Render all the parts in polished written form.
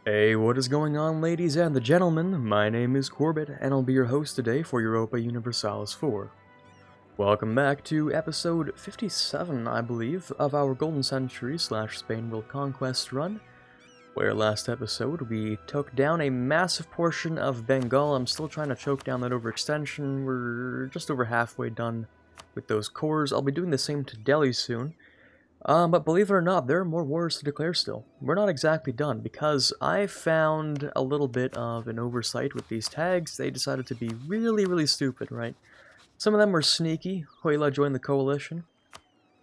Hey, what is going on, ladies and the gentlemen? My name is Quarbit, and I'll be your host today for Europa Universalis 4. Welcome back to episode 57, I believe, of our Golden Century / Spain World Conquest run, where last episode we took down a massive portion of Bengal. I'm still trying to choke down that overextension. We're just over halfway done with those cores. I'll be doing the same to Delhi soon. But believe it or not, there are more wars to declare still. We're not exactly done, because I found a little bit of an oversight with these tags. They decided to be really stupid, right? Some of them were sneaky. Hoyla joined the coalition,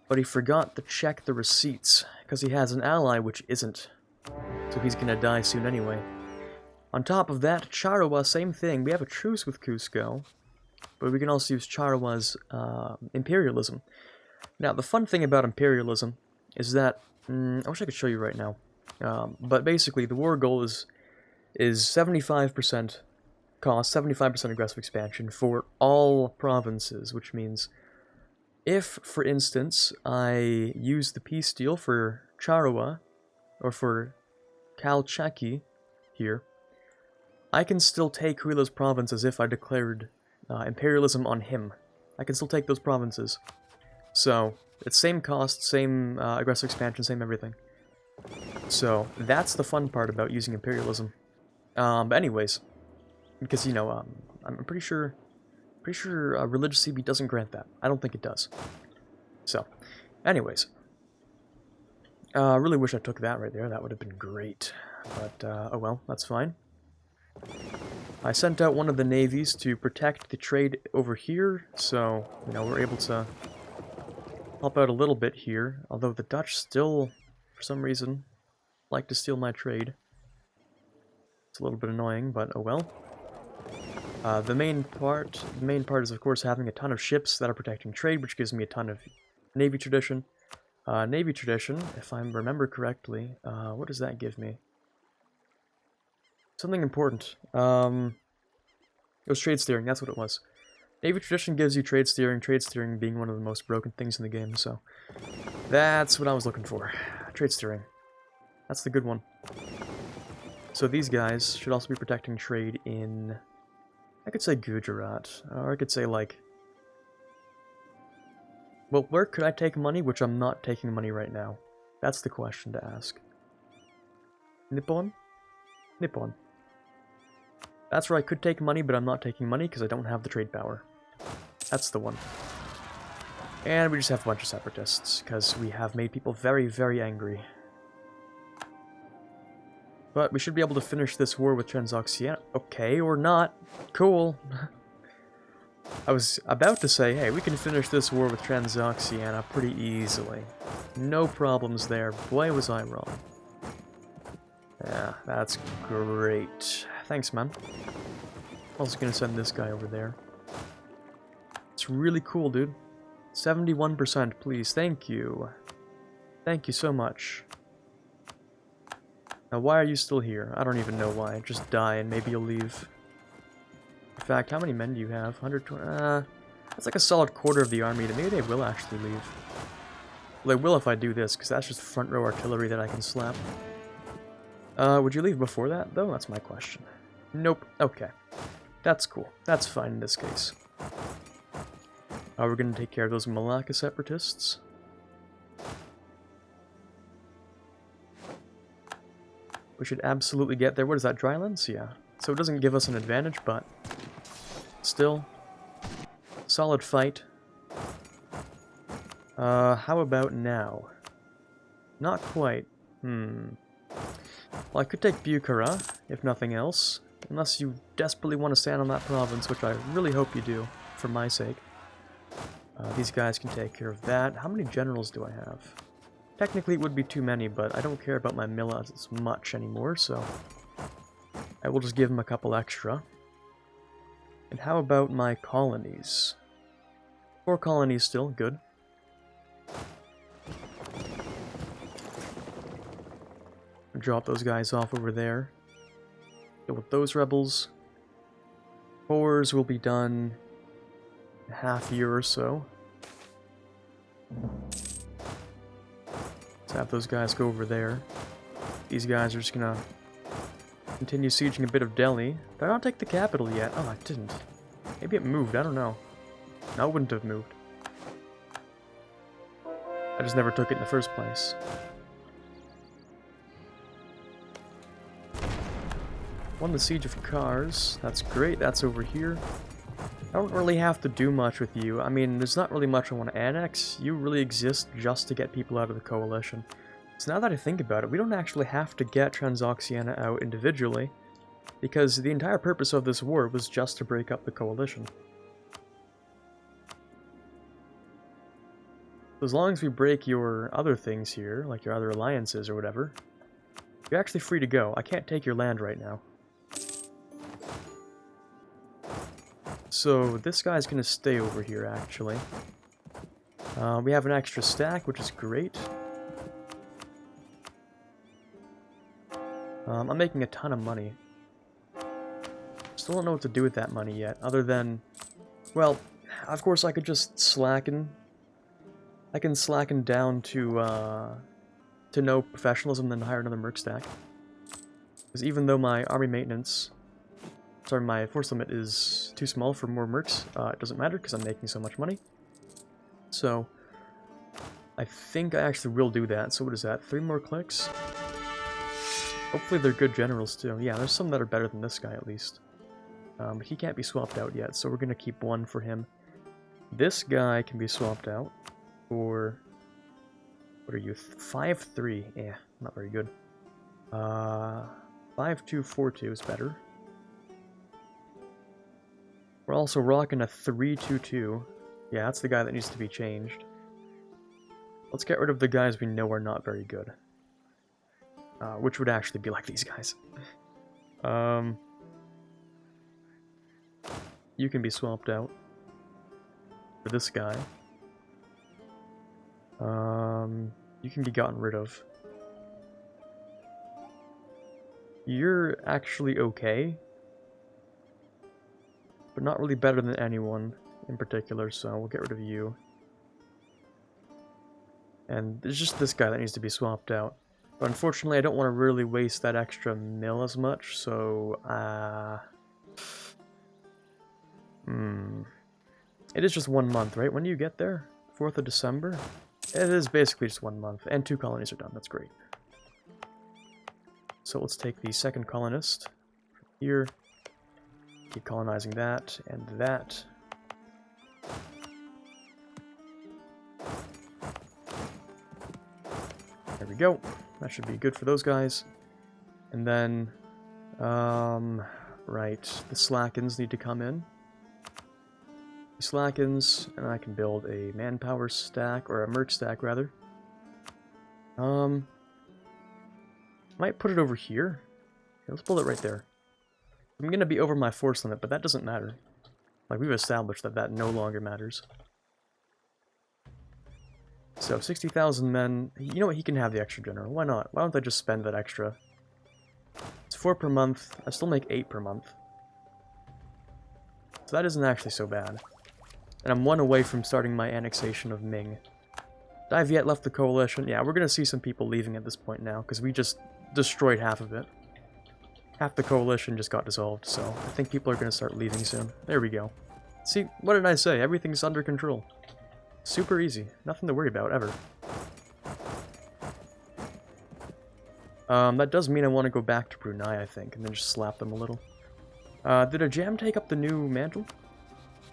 but he forgot to check the receipts, because he has an ally which isn't. So he's gonna die soon anyway. On top of that, Charawa, same thing. We have a truce with Cusco, but we can also use Charawa's imperialism. Now, the fun thing about imperialism is that, I wish I could show you right now, but basically the war goal is 75% cost, 75% aggressive expansion for all provinces, which means if, for instance, I use the peace deal for Charawa, or for Kalchaki here, I can still take Huila's province as if I declared imperialism on him. I can still take those provinces. So, it's same cost, same aggressive expansion, same everything. So, that's the fun part about using imperialism. But anyways, because, you know, I'm pretty sure religious CB doesn't grant that. I don't think it does. So, anyways. I really wish I took that right there. That would have been great. But, oh well, that's fine. I sent out one of the navies to protect the trade over here, so, you know, we're able to help out a little bit here, although the Dutch still, for some reason, like to steal my trade. It's a little bit annoying, but oh well. The main part is, of course, having a ton of ships that are protecting trade, which gives me a ton of navy tradition. Navy tradition, if I remember correctly, what does that give me? Something important. It was trade steering, that's what it was. Navy tradition gives you trade steering being one of the most broken things in the game, so that's what I was looking for. Trade steering. That's the good one. So these guys should also be protecting trade in, I could say Gujarat, or I could say like, well, where could I take money, which I'm not taking money right now? That's the question to ask. Nippon? Nippon. That's where I could take money, but I'm not taking money because I don't have the trade power. That's the one. And we just have a bunch of separatists, because we have made people very angry. But we should be able to finish this war with Transoxiana. Okay, or not. Cool. I was about to say, hey, we can finish this war with Transoxiana pretty easily. No problems there. Boy, was I wrong. Yeah, that's great. Thanks, man. Also gonna send this guy over there. It's really cool, dude. 71%, please. Thank you. Thank you so much. Now, why are you still here? I don't even know why. Just die and maybe you'll leave. In fact, how many men do you have? 120? That's like a solid quarter of the army. Maybe they will actually leave. Well, they will if I do this, because that's just front row artillery that I can slap. Would you leave before that, though? That's my question. Nope. Okay. That's cool. That's fine in this case. We're gonna take care of those Malacca separatists. We should absolutely get there. What is that, drylands? Yeah. So it doesn't give us an advantage, but still, solid fight. How about now? Not quite. Well, I could take Bukhara, if nothing else. Unless you desperately want to stand on that province, which I really hope you do, for my sake. These guys can take care of that. How many generals do I have? Technically it would be too many, but I don't care about my millas as much anymore, so I will just give them a couple extra. And how about my colonies? 4 colonies still, good. Drop those guys off over there. Deal with those rebels. 4s will be done in a half year or so. Let's have those guys go over there. These guys are just gonna Continue sieging a bit of Delhi. Did I not take the capital yet? Oh, I didn't. Maybe it moved, I don't know. No, it wouldn't have moved. I just never took it in the first place. Won the Siege of Kars. That's great, that's over here. I don't really have to do much with you. I mean, there's not really much I want to annex. You really exist just to get people out of the coalition. So now that I think about it, we don't actually have to get Transoxiana out individually, because the entire purpose of this war was just to break up the coalition. As long as we break your other things here, like your other alliances or whatever, you're actually free to go. I can't take your land right now. So this guy's going to stay over here, actually. We have an extra stack, which is great. I'm making a ton of money. Still don't know what to do with that money yet, other than... Well, of course I could just slacken. I can slacken down to no professionalism, then hire another merc stack. Because even though my army maintenance... Sorry, my force limit is too small for more mercs. It doesn't matter because I'm making so much money. So, I think I actually will do that. So what is that? 3 more clicks? Hopefully they're good generals too. Yeah, there's some that are better than this guy at least. But he can't be swapped out yet, so we're going to keep 1 for him. This guy can be swapped out for... What are you? 5-3. Yeah, not very good. 5-2-4-2 is better. We're also rocking a 3-2-2. Yeah, that's the guy that needs to be changed. Let's get rid of the guys we know are not very good. Which would actually be like these guys. You can be swapped out for this guy. You can be gotten rid of. You're actually okay, but not really better than anyone in particular, so we'll get rid of you. And there's just this guy that needs to be swapped out. But unfortunately, I don't want to really waste that extra mil as much, so... It is just 1 month, right? When do you get there? 4th of December? It is basically just 1 month, and 2 colonies are done. That's great. So let's take the second colonist from here. Keep colonizing that, and that. There we go. That should be good for those guys. And then, right, the Slackens need to come in. The Slackens, and I can build a manpower stack, or a merc stack, rather. Might put it over here. Okay, let's build it right there. I'm gonna be over my force limit, but that doesn't matter. Like, we've established that that no longer matters. So, 60,000 men. You know what? He can have the extra general. Why not? Why don't I just spend that extra? It's 4 per month. I still make 8 per month. So that isn't actually so bad. And I'm 1 away from starting my annexation of Ming. I've yet left the coalition. Yeah, we're gonna see some people leaving at this point now, because we just destroyed half of it. Half the coalition just got dissolved, so I think people are gonna start leaving soon. There we go. See, what did I say? Everything's under control. Super easy. Nothing to worry about, ever. That does mean I want to go back to Brunei, I think, and then just slap them a little. Did a jam take up the new mantle?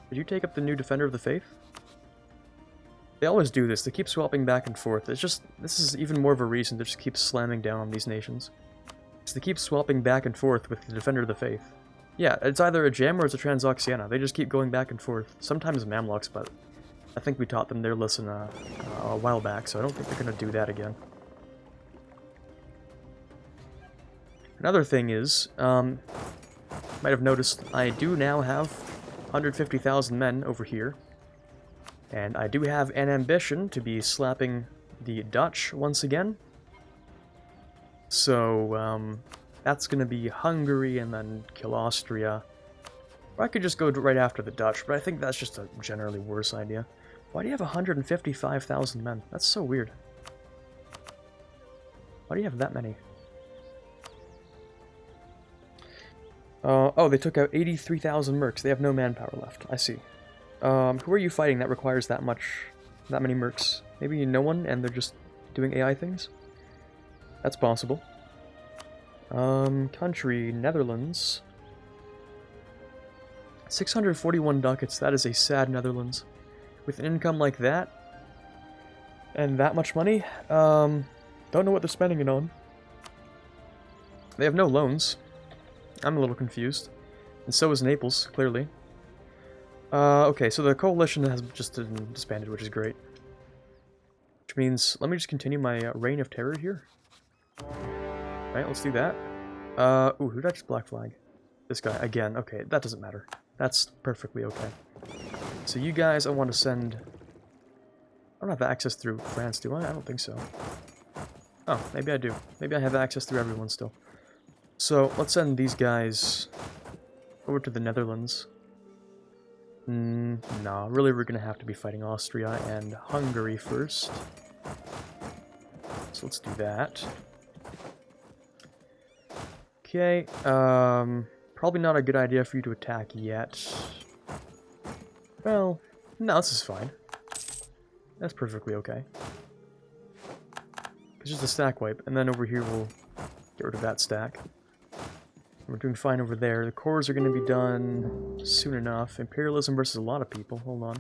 Did you take up the new Defender of the Faith? They always do this. They keep swapping back and forth. It's just, this is even more of a reason to just keep slamming down on these nations. So they keep swapping back and forth with the Defender of the Faith. Yeah, it's either a jam or it's a Transoxiana. They just keep going back and forth. Sometimes Mamluks, but I think we taught them their lesson a while back, so I don't think they're going to do that again. Another thing is, might have noticed I do now have 150,000 men over here. And I do have an ambition to be slapping the Dutch once again. So, that's going to be Hungary and then kill Austria. Or I could just go right after the Dutch, but I think that's just a generally worse idea. Why do you have 155,000 men? That's so weird. Why do you have that many? Oh, they took out 83,000 mercs. They have no manpower left. I see. Who are you fighting that requires that many mercs? Maybe no one, and they're just doing AI things? That's possible. Country, Netherlands. 641 ducats, that is a sad Netherlands. With an income like that, and that much money, don't know what they're spending it on. They have no loans. I'm a little confused. And so is Naples, clearly. Okay, so the coalition has just disbanded, which is great. Which means, let me just continue my reign of terror here. Alright, let's do that. Ooh, who did I just black flag? This guy, again. Okay, that doesn't matter. That's perfectly okay. So you guys, I want to send... I don't have access through France, do I? I don't think so. Oh, maybe I do. Maybe I have access through everyone still. So, let's send these guys over to the Netherlands. No, really we're going to have to be fighting Austria and Hungary first. So let's do that. Okay, probably not a good idea for you to attack yet. Well, no, this is fine. That's perfectly okay. It's just a stack wipe, and then over here we'll get rid of that stack. We're doing fine over there. The cores are going to be done soon enough. Imperialism versus a lot of people. Hold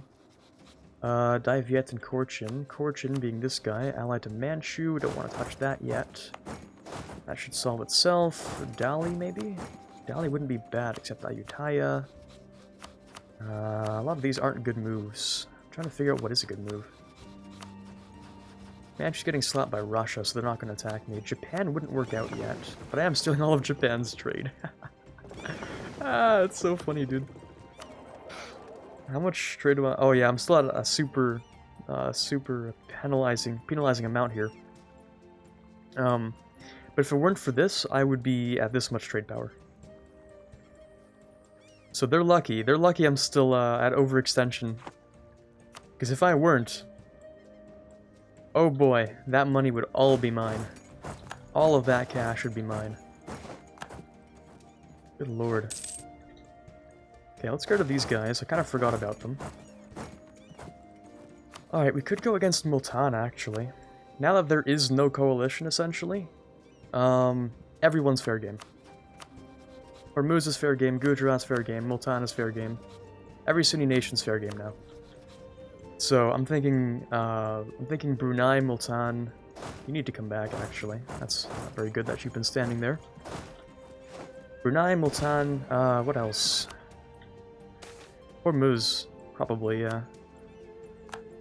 on. Dai Viet and Korchin. Korchin being this guy, allied to Manchu. Don't want to touch that yet. That should solve itself. Dali, maybe? Dali wouldn't be bad, except Ayutthaya. A lot of these aren't good moves. I'm trying to figure out what is a good move. Manchu's getting slapped by Russia, so they're not going to attack me. Japan wouldn't work out yet, but I am stealing all of Japan's trade. Ah, it's so funny, dude. How much trade do I... Oh yeah, I'm still at a super penalizing amount here. But if it weren't for this, I would be at this much trade power. So they're lucky. They're lucky I'm still at overextension. Because if I weren't... Oh boy, that money would all be mine. All of that cash would be mine. Good lord. Okay, let's go to these guys. I kind of forgot about them. Alright, we could go against Multan, actually. Now that there is no coalition, essentially, everyone's fair game. Hormuz is fair game, Gujarat's fair game, Multan is fair game. Every Sunni nation's fair game now. So I'm thinking Brunei, Multan, you need to come back, actually. That's not very good that you've been standing there. Brunei, Multan, what else? Hormuz, probably, yeah.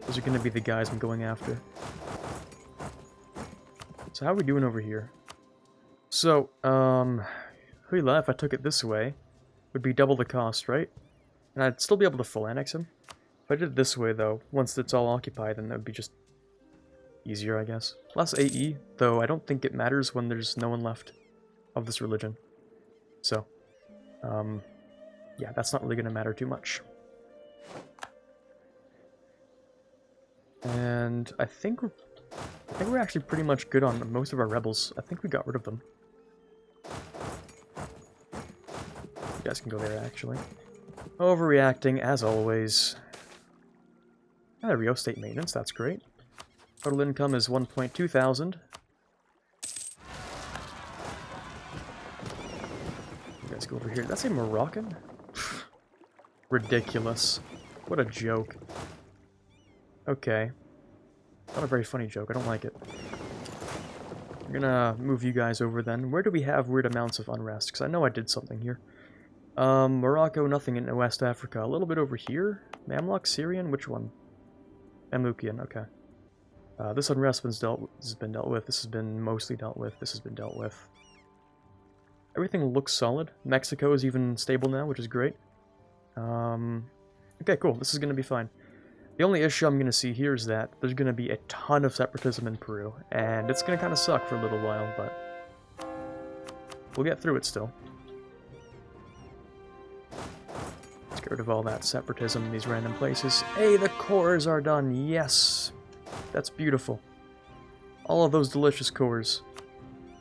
Those are gonna be the guys I'm going after. So how are we doing over here? So, Huila, if I took it this way, would be double the cost, right? And I'd still be able to full annex him. If I did it this way, though, once it's all occupied, then that would be just easier, I guess. Less AE, though I don't think it matters when there's no one left of this religion. So, yeah, that's not really going to matter too much. And I think we're actually pretty much good on most of our rebels. I think we got rid of them. You guys can go there, actually. Overreacting, as always. There we go, state maintenance, that's great. Total income is 1.2 thousand. You guys go over here. Did that say Moroccan? Ridiculous. What a joke. Okay. Not a very funny joke, I don't like it. I'm gonna move you guys over then. Where do we have weird amounts of unrest? Because I know I did something here. Morocco, nothing in West Africa. A little bit over here. Mamluk, Syrian, which one? Mamlukian, okay. This unrest has been dealt with. This has been mostly dealt with. This has been dealt with. Everything looks solid. Mexico is even stable now, which is great. Okay, cool. This is going to be fine. The only issue I'm going to see here is that there's going to be a ton of separatism in Peru, and it's going to kind of suck for a little while, but we'll get through it still. Let's get rid of all that separatism in these random places. Hey, the cores are done! Yes! That's beautiful. All of those delicious cores.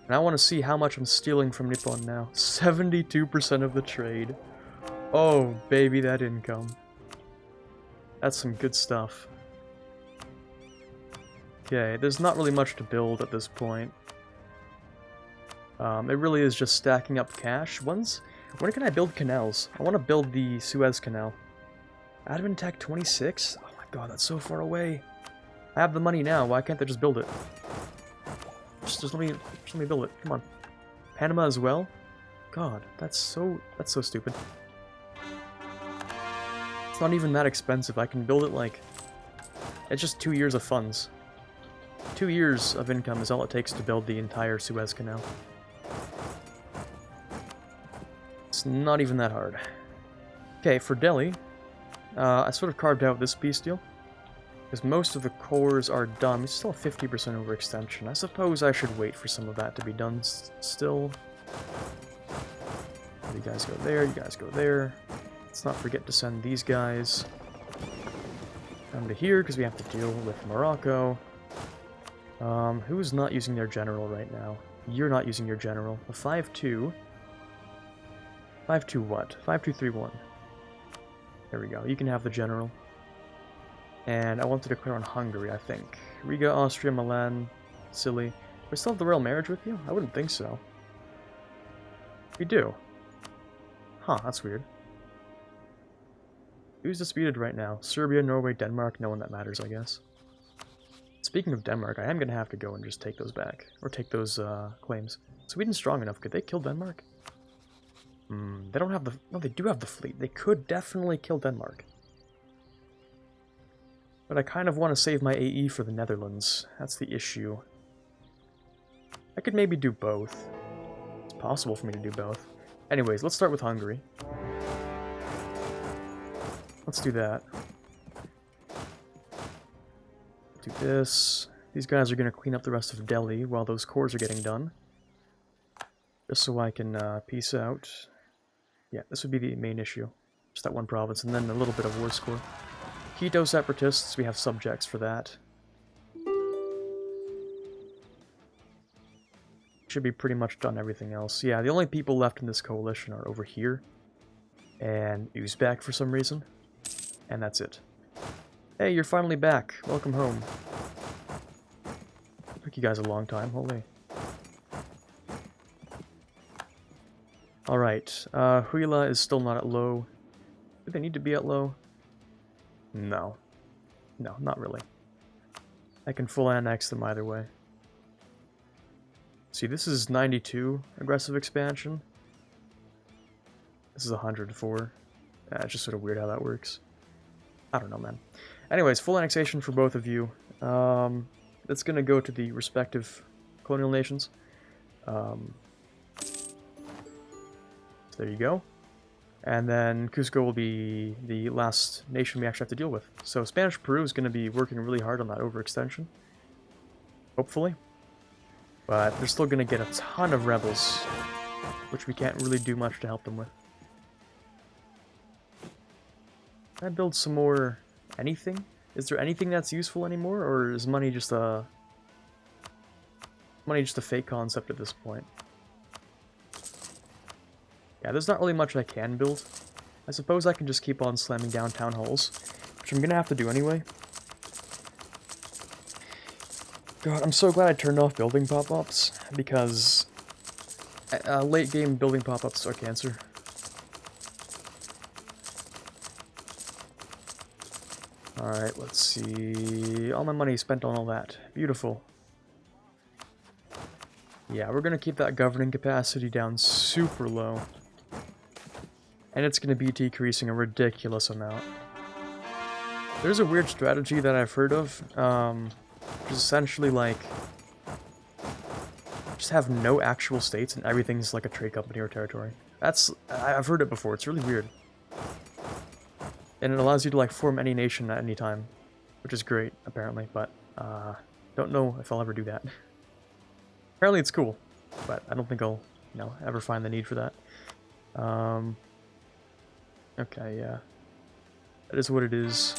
And I want to see how much I'm stealing from Nippon now. 72% of the trade. Oh, baby, that income. That's some good stuff. Okay, there's not really much to build at this point. It really is just stacking up cash. When can I build canals? I want to build the Suez Canal. Admin Tech 26? Oh my god, that's so far away. I have the money now, why can't they just build it? Just let me build it, come on. Panama as well? God, that's so stupid. It's not even that expensive, I can build it like... It's just 2 years of funds. 2 years of income is all it takes to build the entire Suez Canal. It's not even that hard. Okay, for Delhi, I sort of carved out this peace deal. Because most of the cores are done. It's still a 50% overextension. I suppose I should wait for some of that to be done still. You guys go there, you guys go there. Let's not forget to send these guys down to here, because we have to deal with Morocco. Who's not using their general right now? You're not using your general. A 5-2. 5-2 what? 5-2-3-1. There we go. You can have the general. And I want to declare on Hungary, I think. Riga, Austria, Milan, Silly. We still have the royal marriage with you? I wouldn't think so. We do. Huh, that's weird. Who's disputed right now? Serbia, Norway, Denmark? No one that matters, I guess. Speaking of Denmark, I am going to have to go and just take those back. Or take those claims. Sweden's strong enough. Could they kill Denmark? They don't have the... No, they do have the fleet. They could definitely kill Denmark. But I kind of want to save my AE for the Netherlands. That's the issue. I could maybe do both. It's possible for me to do both. Anyways, let's start with Hungary. Let's do that. Do this. These guys are going to clean up the rest of Delhi while those cores are getting done. Just so I can peace out. Yeah, this would be the main issue. Just that one province, and then a little bit of war score. Quito separatists, we have subjects for that. Should be pretty much done everything else. Yeah, the only people left in this coalition are over here. And Uzbek for some reason. And that's it. Hey, you're finally back. Welcome home. Took you guys a long time, holy. Alright, Huila is still not at low. Do they need to be at low? No. No, not really. I can full annex them either way. See, this is 92 aggressive expansion. This is 104. It's just sort of weird how that works. I don't know, man. Anyways, full annexation for both of you. It's going to go to the respective colonial nations. So there you go. And then Cusco will be the last nation we actually have to deal with. So Spanish Peru is going to be working really hard on that overextension. Hopefully. But they're still going to get a ton of rebels, which we can't really do much to help them with. Can I build some more anything? Is there anything that's useful anymore, or is money just a fake concept at this point? Yeah, there's not really much I can build. I suppose I can just keep on slamming down town halls, which I'm gonna have to do anyway. God, I'm so glad I turned off building pop-ups, because late game building pop-ups are cancer. Alright, let's see. All my money spent on all that. Beautiful. Yeah, we're gonna keep that governing capacity down super low. And it's gonna be decreasing a ridiculous amount. There's a weird strategy that I've heard of, which is essentially like, just have no actual states and everything's like a trade company or territory. I've heard it before, it's really weird. And it allows you to like form any nation at any time, which is great, apparently, but don't know if I'll ever do that. Apparently it's cool, but I don't think I'll, ever find the need for that. Okay, yeah. That is what it is.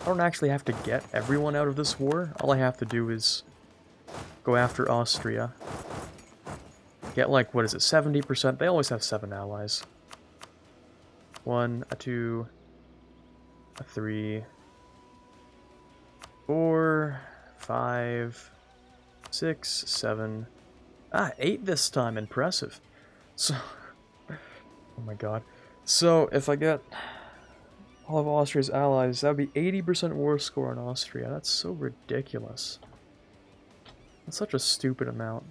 I don't actually have to get everyone out of this war. All I have to do is go after Austria. Get like, what is it, 70%? They always have 7 allies. 1, a 2, a 3, 4, 5, 6, 7. 8 this time. Impressive. So, oh my god. So, if I get all of Austria's allies, that would be 80% war score on Austria. That's so ridiculous. That's such a stupid amount.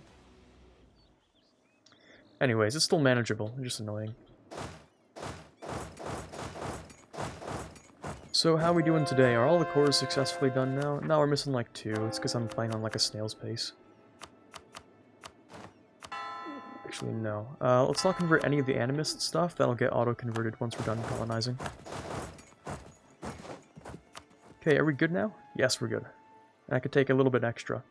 Anyways, it's still manageable. It's just annoying. So, how are we doing today? Are all the cores successfully done now? No, we're missing like 2. It's because I'm playing on like a snail's pace. Actually, no. Let's not convert any of the animist stuff. That'll get auto-converted once we're done colonizing. Okay, are we good now? Yes, we're good. I could take a little bit extra.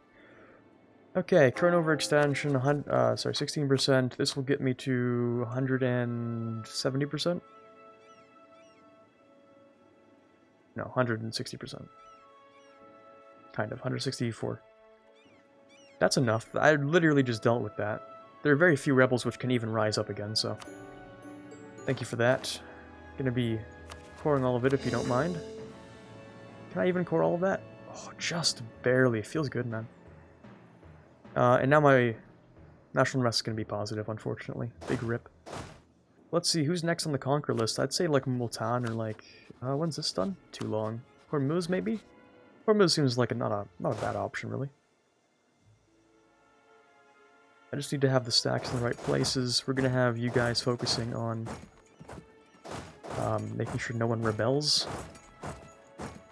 Okay, current overextension, 16%. This will get me to 170%? No, 160%. Kind of, 164. That's enough. I literally just dealt with that. There are very few rebels which can even rise up again, so... Thank you for that. Gonna be coring all of it if you don't mind. Can I even core all of that? Oh, just barely. It feels good, man. And now my national unrest is gonna be positive, unfortunately. Big rip. Let's see, who's next on the conquer list? I'd say like Multan or like... when's this done? Too long. Hormuz, maybe? Hormuz seems like not a bad option, really. I just need to have the stacks in the right places. We're gonna have you guys focusing on making sure no one rebels.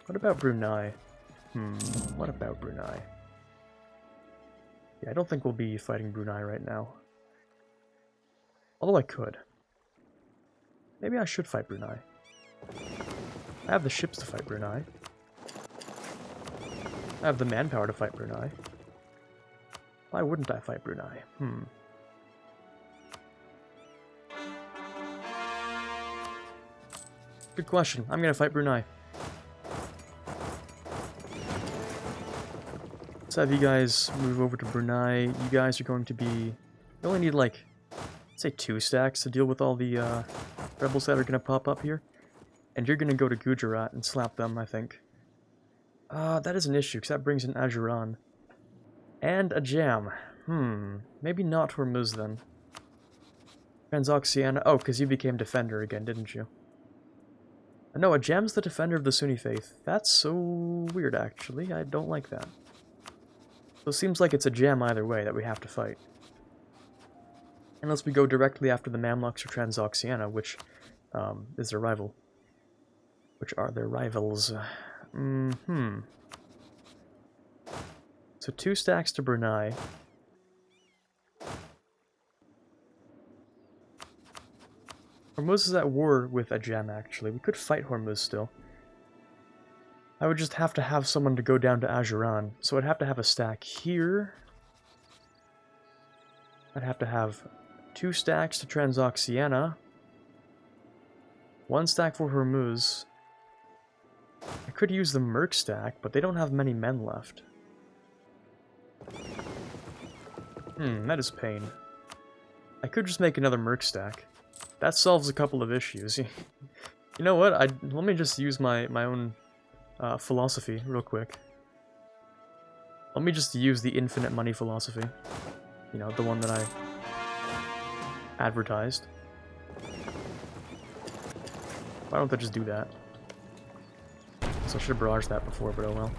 What about Brunei? What about Brunei? Yeah, I don't think we'll be fighting Brunei right now. Although I could. Maybe I should fight Brunei. I have the ships to fight Brunei. I have the manpower to fight Brunei. Why wouldn't I fight Brunei? Good question. I'm gonna fight Brunei. Let's have you guys move over to Brunei. You guys are going to be... You only need like, say 2 stacks to deal with all the rebels that are gonna pop up here. And you're gonna go to Gujarat and slap them, I think. That is an issue, because that brings in Ajuran. And a jam. Maybe not Hormuz then. Transoxiana. Oh, because you became defender again, didn't you? No, a jam's the defender of the Sunni faith. That's so weird, actually. I don't like that. So it seems like it's a jam either way that we have to fight. Unless we go directly after the Mamluks or Transoxiana, which is their rival. Which are their rivals. So 2 stacks to Brunei. Hormuz is at war with Ajam, actually. We could fight Hormuz still. I would just have to have someone to go down to Ajuran. So I'd have to have a stack here. I'd have to have 2 stacks to Transoxiana. 1 stack for Hormuz. I could use the Merc stack, but they don't have many men left. That is pain. I could just make another Merc stack. That solves a couple of issues. You know what? Let me just use my own philosophy real quick. Let me just use the infinite money philosophy. You know, the one that I advertised. Why don't I just do that? So I should have barraged that before, but oh well.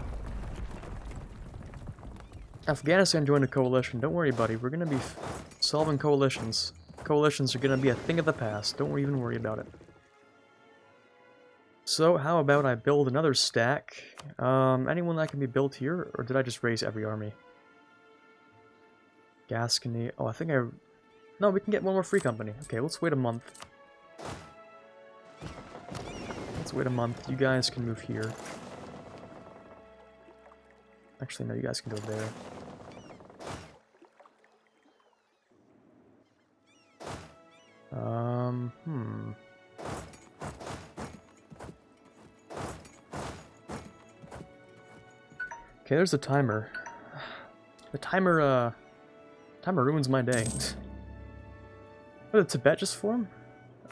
Afghanistan joined a coalition. Don't worry, buddy. We're gonna be solving coalitions. Coalitions are gonna be a thing of the past. Don't even worry about it. So, how about I build another stack? Anyone that can be built here, or did I just raise every army? Gascony. Oh, I think I... No, we can get one more free company. Okay, let's wait a month. Let's wait a month. You guys can move here. Actually, no, you guys can go there. Okay, there's the timer. The timer ruins my day. What did Tibet just form?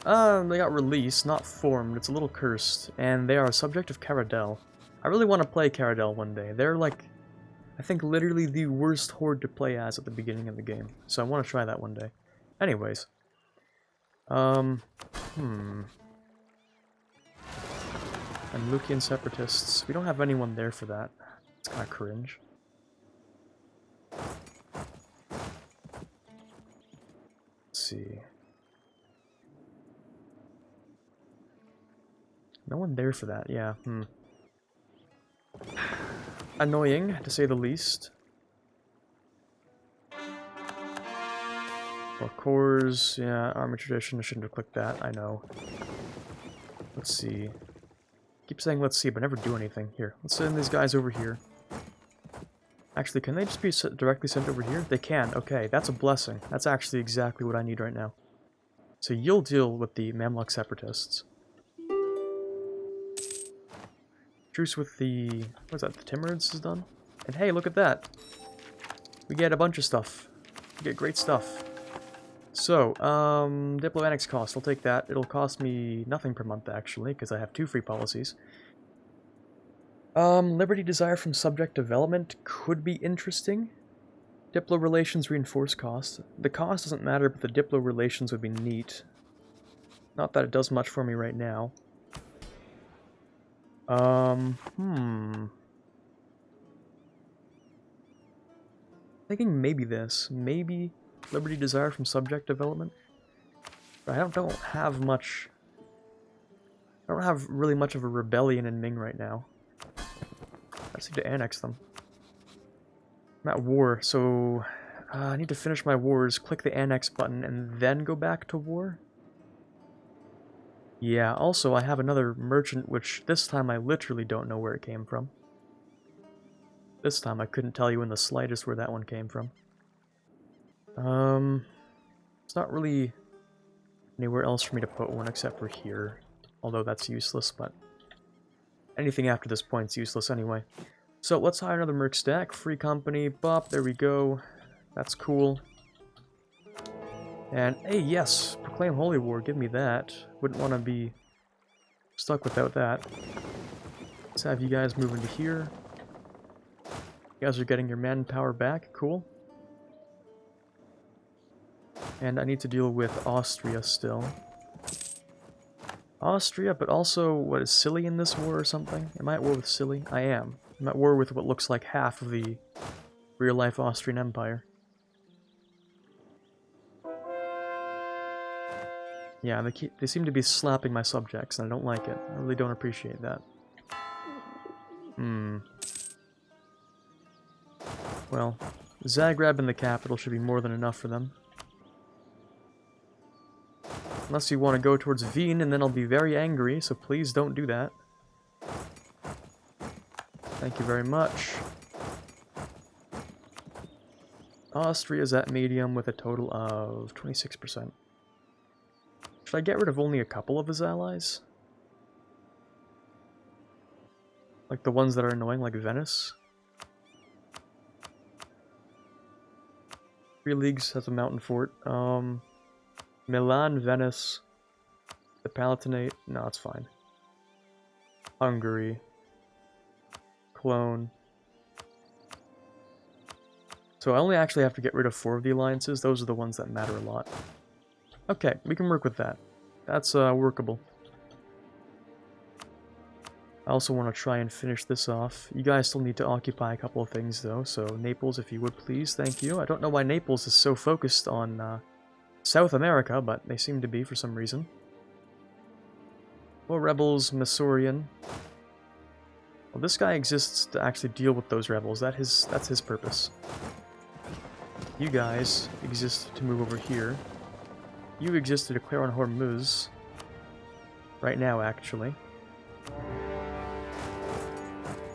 They got released, not formed. It's a little cursed, and they are a subject of Caradel. I really want to play Caradel one day. They're like, I think literally the worst horde to play as at the beginning of the game. So I want to try that one day. Anyways. And Lucian Separatists. We don't have anyone there for that. It's kind of cringe. Let's see. No one there for that, yeah, Annoying, to say the least. Well, cores, yeah, Army Tradition, I shouldn't have clicked that, I know. Let's see. Keep saying let's see, but never do anything. Here, let's send these guys over here. Actually, can they just be directly sent over here? They can, okay, that's a blessing. That's actually exactly what I need right now. So you'll deal with the Mamluk Separatists. Truce with the... what's that? The Timurids is done? And hey, look at that! We get a bunch of stuff. We get great stuff. So, Diplo Annex cost, I'll take that. It'll cost me nothing per month, actually, because I have 2 free policies. Liberty Desire from Subject Development could be interesting. Diplo Relations Reinforce cost. The cost doesn't matter, but the Diplo Relations would be neat. Not that it does much for me right now. Thinking maybe this. Maybe Liberty Desire from Subject Development. But I don't have much... I don't have really much of a rebellion in Ming right now. I just need to annex them. I'm at war, so... I need to finish my wars, click the annex button, and then go back to war? Yeah, also I have another merchant, which this time I literally don't know where it came from. This time I couldn't tell you in the slightest where that one came from. It's not really anywhere else for me to put one except for here. Although that's useless, but anything after this point's useless anyway. So let's hire another merc stack. Free company, bop, there we go. That's cool. And, hey, yes, Proclaim Holy War, give me that. Wouldn't want to be stuck without that. Let's have you guys move into here. You guys are getting your manpower back, cool. And I need to deal with Austria still. Austria, but also, what, is Scilly in this war or something? Am I at war with Scilly? I am. I'm at war with what looks like half of the real-life Austrian Empire. Yeah, they seem to be slapping my subjects, and I don't like it. I really don't appreciate that. Well, Zagreb and the capital should be more than enough for them. Unless you want to go towards Wien, and then I'll be very angry, so please don't do that. Thank you very much. Austria's at medium with a total of 26%. Should I get rid of only a couple of his allies? Like the ones that are annoying, like Venice? 3 leagues has a mountain fort. Milan, Venice, the Palatinate, no, it's fine. Hungary, Cologne. So I only actually have to get rid of 4 of the alliances. Those are the ones that matter a lot. Okay, we can work with that. That's workable. I also want to try and finish this off. You guys still need to occupy a couple of things though, so Naples, if you would please, thank you. I don't know why Naples is so focused on South America, but they seem to be for some reason. Well, rebels, Masurian. Well, this guy exists to actually deal with those rebels. That's his purpose. You guys exist to move over here. You exist to declare on Hormuz. Right now, actually.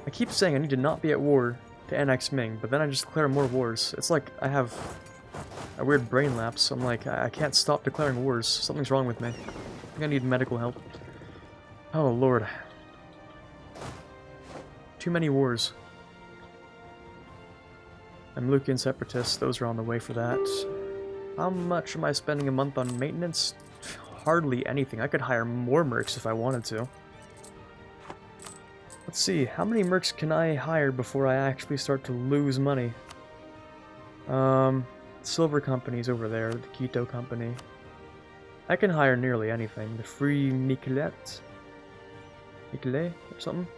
I keep saying I need to not be at war to annex Ming, but then I just declare more wars. It's like I have a weird brain lapse. I'm like, I can't stop declaring wars. Something's wrong with me. I think I need medical help. Oh, Lord. Too many wars. Mamlukian Separatists, those are on the way for that. How much am I spending a month on maintenance? Hardly anything. I could hire more mercs if I wanted to. Let's see, how many mercs can I hire before I actually start to lose money? Silver Company's over there, the Quito Company. I can hire nearly anything. The Free Michelet? Michelet or something?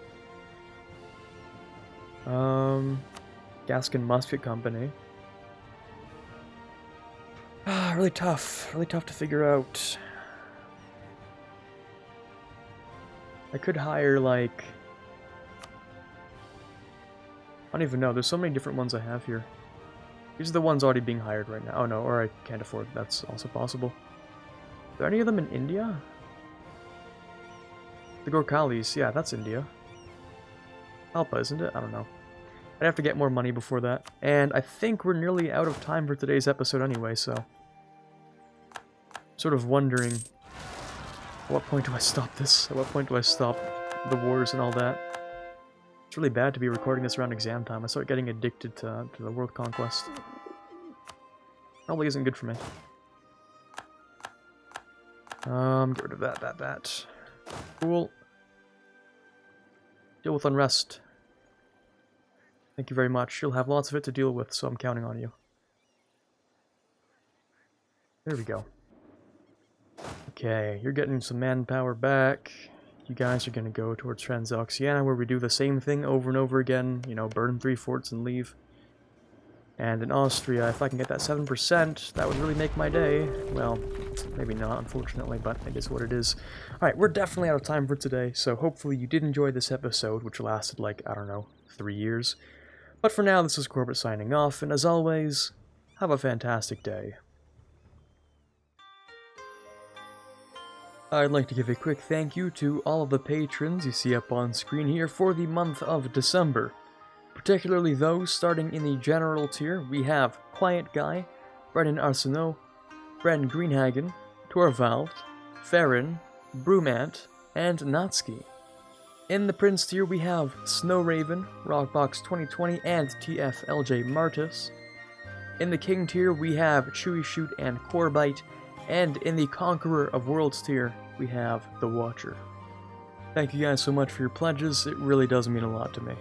Gascon Musket Company. Really tough to figure out. I could hire, like... I don't even know, there's so many different ones I have here. These are the ones already being hired right now. Oh no, or I can't afford, that's also possible. Are there any of them in India? The Gorkhalis, yeah, that's India. Alpa, isn't it? I don't know. I'd have to get more money before that. And I think we're nearly out of time for today's episode anyway, so... Sort of wondering... At what point do I stop this? At what point do I stop the wars and all that? It's really bad to be recording this around exam time. I start getting addicted to the world conquest. Probably isn't good for me. Get rid of that. Cool. Deal with unrest. Thank you very much. You'll have lots of it to deal with, so I'm counting on you. There we go. Okay, you're getting some manpower back. You guys are going to go towards Transoxiana, where we do the same thing over and over again. You know, burn 3 forts and leave. And in Austria, if I can get that 7%, that would really make my day. Well, maybe not, unfortunately, but it is what it is. Alright, we're definitely out of time for today, so hopefully you did enjoy this episode, which lasted, like, I don't know, 3 years. But for now, this is Quarbit signing off, and as always, have a fantastic day. I'd like to give a quick thank you to all of the patrons you see up on screen here for the month of December. Particularly those starting in the general tier. We have Quiet Guy, Brennan Arsenault, Bren Greenhagen, Torvald, Farron, Brumant, and Natsuki. In the Prince tier we have Snowraven, Rockbox 2020, and TFLJ Martis. In the King tier we have Chewy Shoot and Quarbite. And in the Conqueror of Worlds tier, we have The Watcher. Thank you guys so much for your pledges, it really does mean a lot to me.